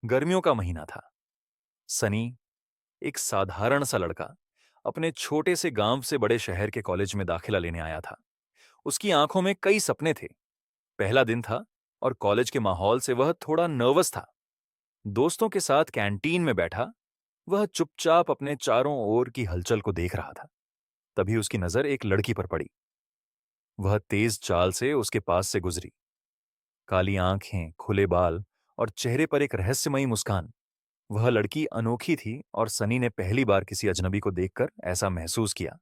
गर्मियों का महीना था। सनी, एक साधारण सा लड़का, अपने छोटे से गांव से बड़े शहर के कॉलेज में दाखिला लेने आया था। उसकी आंखों में कई सपने थे। पहला दिन था और कॉलेज के माहौल से वह थोड़ा नर्वस था। दोस्तों के साथ कैंटीन में बैठा, वह चुपचाप अपने चारों ओर की हलचल को देख रहा था। तभी उसकी नजर एक लड़की पर पड़ी। वह तेज चाल से उसके पास से गुजरी। काली आंखें, खुले बाल और चेहरे पर एक रहस्यमयी मुस्कान। वह लड़की अनोखी थी और सनी ने पहली बार किसी अजनबी को देखकर ऐसा महसूस किया।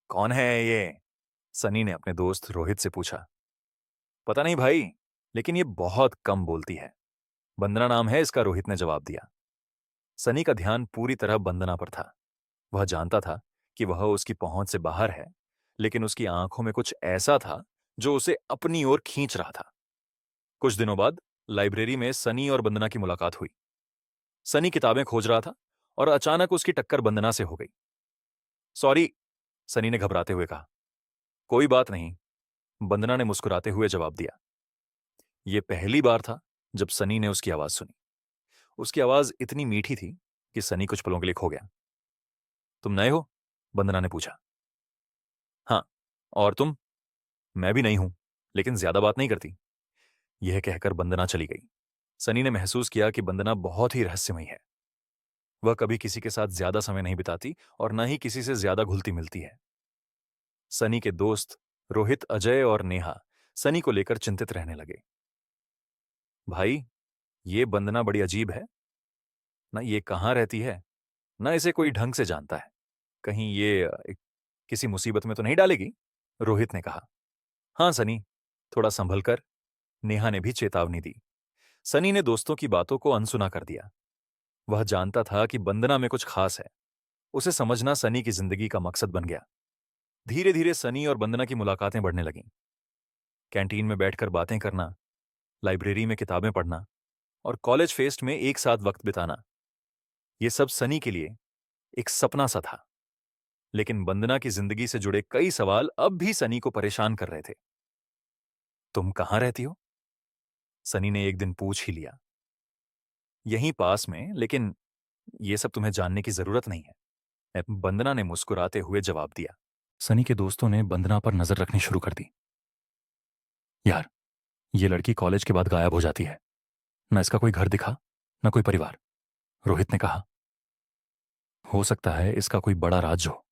कौन है ये? सनी ने अपने दोस्त रोहित से पूछा। पता नहीं भाई, लेकिन ये बहुत कम बोलती है। वंदना नाम है इसका, रोहित ने जवाब दिया। सनी का ध्यान पूरी तरह वंदना पर था। वह जानता था कि वह उसकी पहुंच से बाहर है, लेकिन उसकी आंखों में कुछ ऐसा था जो उसे अपनी ओर खींच रहा था। कुछ दिनों बाद लाइब्रेरी में सनी और वंदना की मुलाकात हुई। सनी किताबें खोज रहा था और अचानक उसकी टक्कर वंदना से हो गई। सॉरी, सनी ने घबराते हुए कहा। कोई बात नहीं, वंदना ने मुस्कुराते हुए जवाब दिया। यह पहली बार था जब सनी ने उसकी आवाज सुनी। उसकी आवाज इतनी मीठी थी कि सनी कुछ पलों के लिए खो गया। तुम नए हो? वंदना ने पूछा। हाँ, और तुम? मैं भी नहीं हूं, लेकिन ज्यादा बात नहीं करती। यह कहकर वंदना चली गई। सनी ने महसूस किया कि वंदना बहुत ही रहस्यमयी है। वह कभी किसी के साथ ज्यादा समय नहीं बिताती और न ही किसी से ज्यादा घुलती मिलती है। सनी के दोस्त रोहित, अजय और नेहा सनी को लेकर चिंतित रहने लगे। भाई, ये वंदना बड़ी अजीब है। ना ये कहाँ रहती है, ना इसे कोई ढंग से जानता है। कहीं ये किसी मुसीबत में तो नहीं डालेगी? रोहित ने कहा। हाँ सनी, थोड़ा संभल कर, नेहा ने भी चेतावनी दी। सनी ने दोस्तों की बातों को अनसुना कर दिया। वह जानता था कि वंदना में कुछ खास है। उसे समझना सनी की जिंदगी का मकसद बन गया। धीरे धीरे सनी और वंदना की मुलाकातें बढ़ने लगीं। कैंटीन में बैठकर बातें करना, लाइब्रेरी में किताबें पढ़ना और कॉलेज फेस्ट में एक साथ वक्त बिताना, ये सब सनी के लिए एक सपना सा था। लेकिन वंदना की जिंदगी से जुड़े कई सवाल अब भी सनी को परेशान कर रहे थे। तुम कहाँ रहती हो? सनी ने एक दिन पूछ ही लिया। यहीं पास में, लेकिन ये सब तुम्हें जानने की जरूरत नहीं है, वंदना ने मुस्कुराते हुए जवाब दिया। सनी के दोस्तों ने वंदना पर नजर रखनी शुरू कर दी। यार, ये लड़की कॉलेज के बाद गायब हो जाती है। न इसका कोई घर दिखा, न कोई परिवार। रोहित ने कहा। हो सकता है इसका कोई बड़ा राज हो,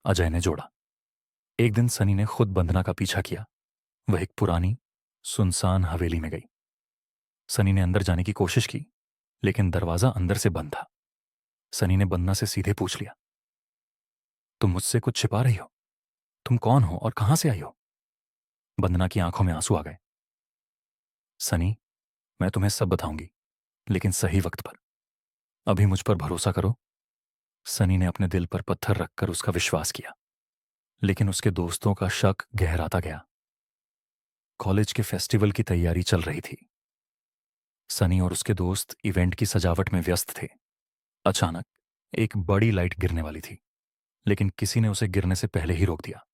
अजय ने जोड़ा। एक दिन सनी ने खुद वंदना का पीछा किया। वह एक पुरानी सुनसान हवेली में गई। सनी ने अंदर जाने की कोशिश की, लेकिन दरवाजा अंदर से बंद था। सनी ने वंदना से सीधे पूछ लिया, तुम मुझसे कुछ छिपा रही हो? तुम कौन हो और कहां से आई हो? वंदना की आंखों में आंसू आ गए। सनी, मैं तुम्हें सब बताऊंगी, लेकिन सही वक्त पर। अभी मुझ पर भरोसा करो। सनी ने अपने दिल पर पत्थर रखकर उसका विश्वास किया, लेकिन उसके दोस्तों का शक गहराता गया। कॉलेज के फेस्टिवल की तैयारी चल रही थी। सनी और उसके दोस्त इवेंट की सजावट में व्यस्त थे। अचानक एक बड़ी लाइट गिरने वाली थी, लेकिन किसी ने उसे गिरने से पहले ही रोक दिया।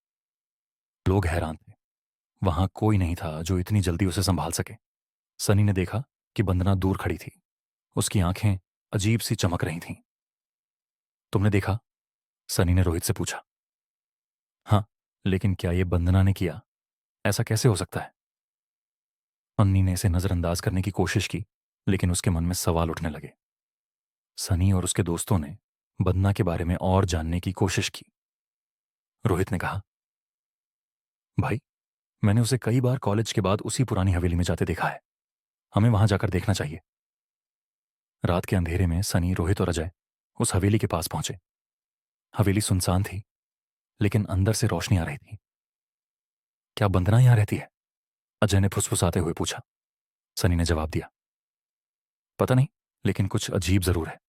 लोग हैरान थे। वहां कोई नहीं था जो इतनी जल्दी उसे संभाल सके। सनी ने देखा कि वंदना दूर खड़ी थी। उसकी आंखें अजीब सी चमक रही थीं। तुमने देखा? सनी ने रोहित से पूछा। हाँ, लेकिन क्या ये वंदना ने किया? ऐसा कैसे हो सकता है? अन्नी ने इसे नजरअंदाज करने की कोशिश की, लेकिन उसके मन में सवाल उठने लगे। सनी और उसके दोस्तों ने वंदना के बारे में और जानने की कोशिश की। रोहित ने कहा, भाई, मैंने उसे कई बार कॉलेज के बाद उसी पुरानी हवेली में जाते देखा है। हमें वहां जाकर देखना चाहिए। रात के अंधेरे में सनी, रोहित और अजय उस हवेली के पास पहुंचे। हवेली सुनसान थी, लेकिन अंदर से रोशनी आ रही थी। क्या वंदना यहां रहती है? अजय ने फुसफुसाते हुए पूछा। सनी ने जवाब दिया, पता नहीं, लेकिन कुछ अजीब जरूर है।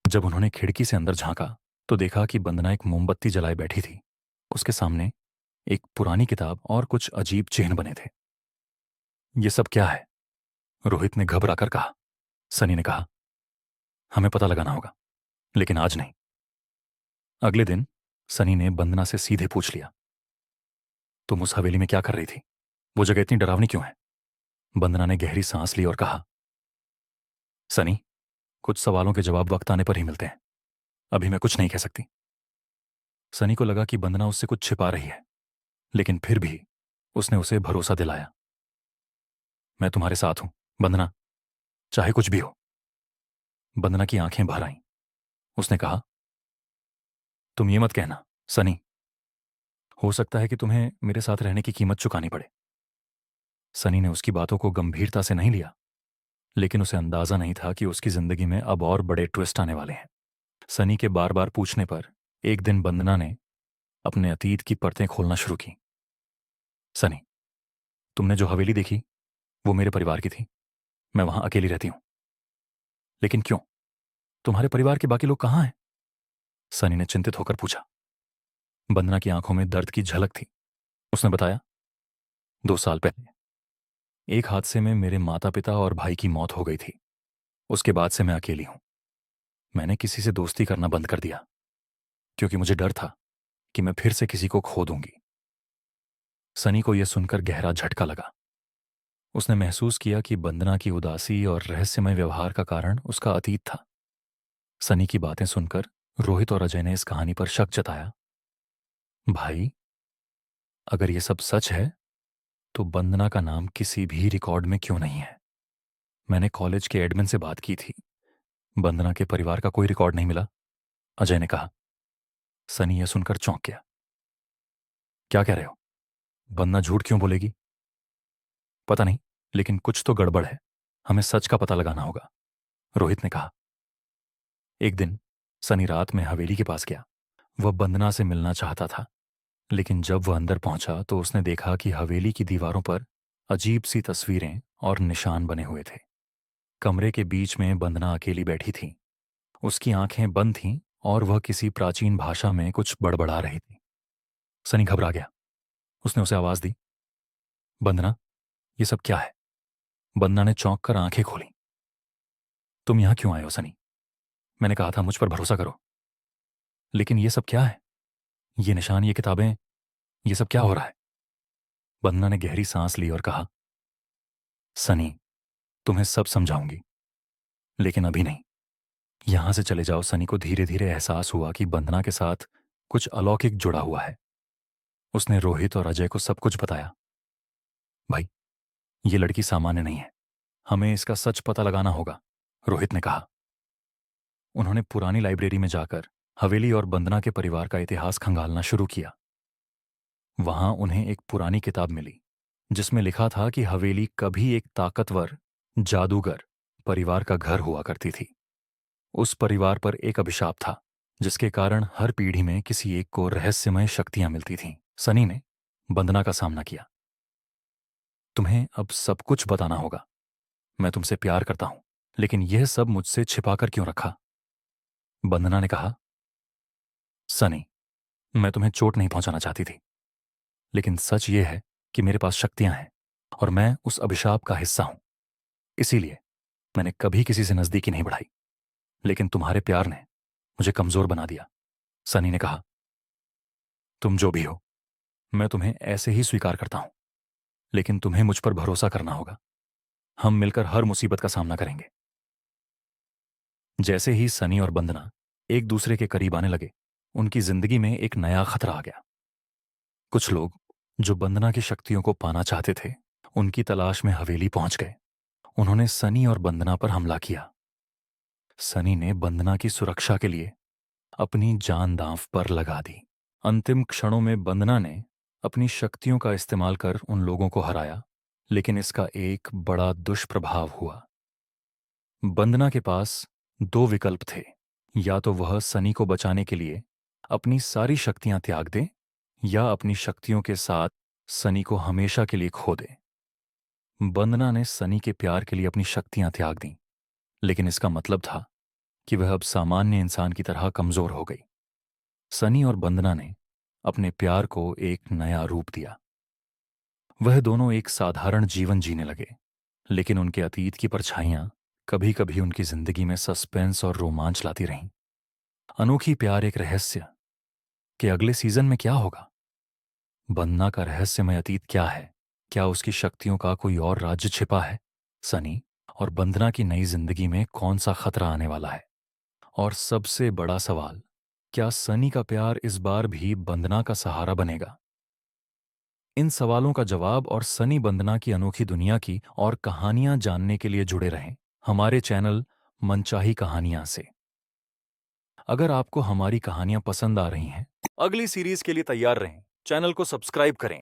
जब उन्होंने खिड़की से अंदर झांका तो देखा कि वंदना एक मोमबत्ती जलाए बैठी थी। उसके सामने एक पुरानी किताब और कुछ अजीब चिन्ह बने थे। ये सब क्या है? रोहित ने घबराकर कहा। सनी ने कहा, हमें पता लगाना होगा, लेकिन आज नहीं। अगले दिन सनी ने वंदना से सीधे पूछ लिया, तुम उस हवेली में क्या कर रही थी? वो जगह इतनी डरावनी क्यों है? वंदना ने गहरी सांस ली और कहा, सनी, कुछ सवालों के जवाब वक्त आने पर ही मिलते हैं। अभी मैं कुछ नहीं कह सकती। सनी को लगा कि वंदना उससे कुछ छिपा रही है, लेकिन फिर भी उसने उसे भरोसा दिलाया। मैं तुम्हारे साथ हूं, वंदना, चाहे कुछ भी हो। वंदना की आंखें भर आईं। उसने कहा, तुम ये मत कहना, सनी। हो सकता है कि तुम्हें मेरे साथ रहने की कीमत चुकानी पड़े। सनी ने उसकी बातों को गंभीरता से नहीं लिया, लेकिन उसे अंदाजा नहीं था कि उसकी जिंदगी में अब और बड़े ट्विस्ट आने वाले हैं। सनी के बार बार पूछने पर एक दिन वंदना ने अपने अतीत की परतें खोलना शुरू की। सनी, तुमने जो हवेली देखी वो मेरे परिवार की थी। मैं वहां अकेली रहती हूं। लेकिन क्यों? तुम्हारे परिवार के बाकी लोग कहाँ हैं? सनी ने चिंतित होकर पूछा। वंदना की आंखों में दर्द की झलक थी। उसने बताया, 2 साल पहले एक हादसे में मेरे माता पिता और भाई की मौत हो गई थी। उसके बाद से मैं अकेली हूं। मैंने किसी से दोस्ती करना बंद कर दिया, क्योंकि मुझे डर था कि मैं फिर से किसी को खो दूंगी। सनी को यह सुनकर गहरा झटका लगा। उसने महसूस किया कि वंदना की उदासी और रहस्यमय व्यवहार का कारण उसका अतीत था। सनी की बातें सुनकर रोहित और अजय ने इस कहानी पर शक जताया। भाई, अगर ये सब सच है तो वंदना का नाम किसी भी रिकॉर्ड में क्यों नहीं है? मैंने कॉलेज के एडमिन से बात की थी। वंदना के परिवार का कोई रिकॉर्ड नहीं मिला, अजय ने कहा। सनी यह सुनकर चौंक गया। क्या कह रहे हो? वंदना झूठ क्यों बोलेगी? पता नहीं, लेकिन कुछ तो गड़बड़ है। हमें सच का पता लगाना होगा, रोहित ने कहा। एक दिन सनी रात में हवेली के पास गया। वह वंदना से मिलना चाहता था, लेकिन जब वह अंदर पहुंचा तो उसने देखा कि हवेली की दीवारों पर अजीब सी तस्वीरें और निशान बने हुए थे। कमरे के बीच में वंदना अकेली बैठी थी। उसकी आंखें बंद थीं और वह किसी प्राचीन भाषा में कुछ बड़बड़ा रही थी। सनी घबरा गया। उसने उसे आवाज दी, वंदना, ये सब क्या है? वंदना ने चौंक कर आंखें खोली। तुम यहां क्यों आए हो, सनी? मैंने कहा था मुझ पर भरोसा करो। लेकिन ये सब क्या है? ये निशान, ये किताबें, ये सब क्या हो रहा है? वंदना ने गहरी सांस ली और कहा, सनी, तुम्हें सब समझाऊंगी, लेकिन अभी नहीं। यहां से चले जाओ। सनी को धीरे धीरे एहसास हुआ कि वंदना के साथ कुछ अलौकिक जुड़ा हुआ है। उसने रोहित और अजय को सब कुछ बताया। भाई, ये लड़की सामान्य नहीं है। हमें इसका सच पता लगाना होगा, रोहित ने कहा। उन्होंने पुरानी लाइब्रेरी में जाकर हवेली और वंदना के परिवार का इतिहास खंगालना शुरू किया। वहां उन्हें एक पुरानी किताब मिली जिसमें लिखा था कि हवेली कभी एक ताकतवर जादूगर परिवार का घर हुआ करती थी। उस परिवार पर एक अभिशाप था, जिसके कारण हर पीढ़ी में किसी एक को रहस्यमय शक्तियां मिलती थीं। सनी ने वंदना का सामना किया। तुम्हें अब सब कुछ बताना होगा। मैं तुमसे प्यार करता हूं, लेकिन यह सब मुझसे छिपाकर क्यों रखा? वंदना ने कहा, सनी, मैं तुम्हें चोट नहीं पहुंचाना चाहती थी, लेकिन सच यह है कि मेरे पास शक्तियां हैं और मैं उस अभिशाप का हिस्सा हूं। इसीलिए मैंने कभी किसी से नजदीकी नहीं बढ़ाई। लेकिन तुम्हारे प्यार ने मुझे कमजोर बना दिया, सनी ने कहा। तुम जो भी हो, मैं तुम्हें ऐसे ही स्वीकार करता हूं, लेकिन तुम्हें मुझ पर भरोसा करना होगा। हम मिलकर हर मुसीबत का सामना करेंगे। जैसे ही सनी और वंदना एक दूसरे के करीब आने लगे, उनकी जिंदगी में एक नया खतरा आ गया। कुछ लोग जो वंदना की शक्तियों को पाना चाहते थे, उनकी तलाश में हवेली पहुंच गए। उन्होंने सनी और वंदना पर हमला किया। सनी ने वंदना की सुरक्षा के लिए अपनी जान दांव पर लगा दी। अंतिम क्षणों में वंदना ने अपनी शक्तियों का इस्तेमाल कर उन लोगों को हराया, लेकिन इसका एक बड़ा दुष्प्रभाव हुआ। वंदना के पास दो विकल्प थे। या तो वह सनी को बचाने के लिए अपनी सारी शक्तियां त्याग दे, या अपनी शक्तियों के साथ सनी को हमेशा के लिए खो दे। वंदना ने सनी के प्यार के लिए अपनी शक्तियां त्याग दीं, लेकिन इसका मतलब था कि वह अब सामान्य इंसान की तरह कमजोर हो गई। सनी और वंदना ने अपने प्यार को एक नया रूप दिया। वह दोनों एक साधारण जीवन जीने लगे, लेकिन उनके अतीत की परछाइयां कभी कभी उनकी जिंदगी में सस्पेंस और रोमांच लाती रहीं। अनोखी प्यार एक रहस्य कि अगले सीजन में क्या होगा? वंदना का रहस्यमय अतीत क्या है? क्या उसकी शक्तियों का कोई और राज्य छिपा है? सनी और बंदना की नई जिंदगी में कौन सा खतरा आने वाला है? और सबसे बड़ा सवाल, क्या सनी का प्यार इस बार भी बंदना का सहारा बनेगा? इन सवालों का जवाब और सनी बंदना की अनोखी दुनिया की और कहानियां जानने के लिए जुड़े रहें हमारे चैनल मनचाही कहानियां से। अगर आपको हमारी कहानियां पसंद आ रही हैं, अगली सीरीज के लिए तैयार रहें, चैनल को सब्सक्राइब करें